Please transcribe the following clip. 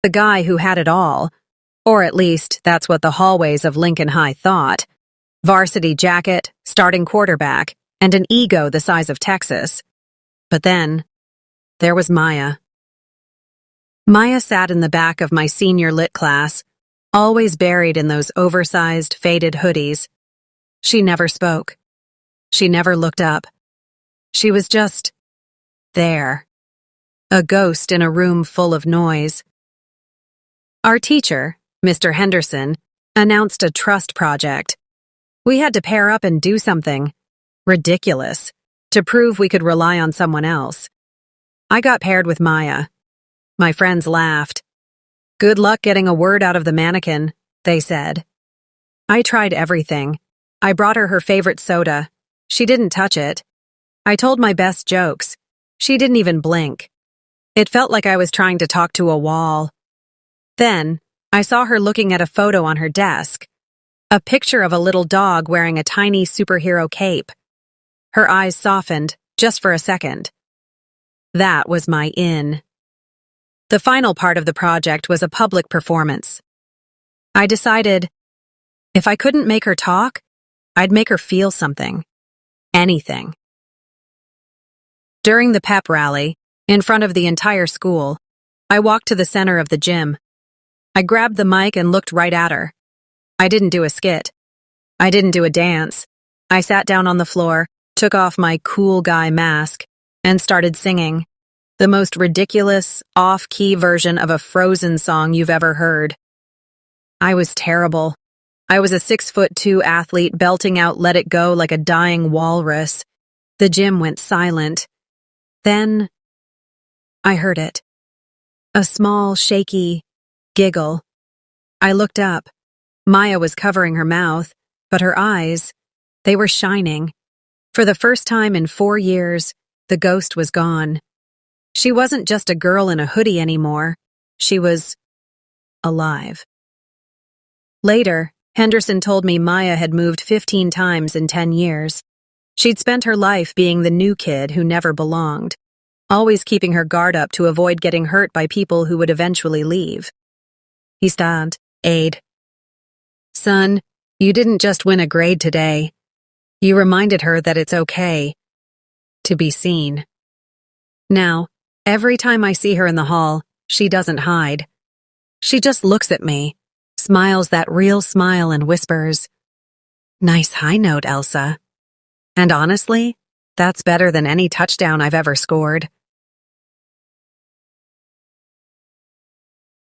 the guy who had it all, or at least that's what the hallways of Lincoln High thought. Varsity jacket, starting quarterback, and an ego the size of Texas. But then, there was Maya. Maya sat in the back of my senior lit class, always buried in those oversized, faded hoodies. She never spoke. She never looked up. She was just there. A ghost in a room full of noise. Our teacher, Mr. Henderson, announced a trust project. We had to pair up and do something ridiculous to prove we could rely on someone else. I got paired with Maya. My friends laughed. "Good luck getting a word out of the mannequin," they said. I tried everything. I brought her favorite soda. She didn't touch it. I told my best jokes. She didn't even blink. It felt like I was trying to talk to a wall. Then, I saw her looking at a photo on her desk. A picture of a little dog wearing a tiny superhero cape. Her eyes softened, just for a second. That was my in. The final part of the project was a public performance. I decided, if I couldn't make her talk, I'd make her feel something. Anything. During the pep rally, in front of the entire school, I walked to the center of the gym. I grabbed the mic and looked right at her. I didn't do a skit. I didn't do a dance. I sat down on the floor, took off my cool guy mask, and started singing. The most ridiculous, off-key version of a Frozen song you've ever heard. I was terrible. I was a 6'2" athlete belting out Let It Go like a dying walrus. The gym went silent. Then, I heard it. A small, shaky giggle. I looked up. Maya was covering her mouth, but her eyes, they were shining. For the first time in 4 years, the ghost was gone. She wasn't just a girl in a hoodie anymore. She was alive. Later, Henderson told me Maya had moved 15 times in 10 years. She'd spent her life being the new kid who never belonged, always keeping her guard up to avoid getting hurt by people who would eventually leave. He stopped. "Aid. Son, you didn't just win a grade today. You reminded her that it's okay to be seen. Now, every time I see her in the hall, she doesn't hide. She just looks at me, smiles that real smile and whispers, 'Nice high note, Elsa.' And honestly, that's better than any touchdown I've ever scored."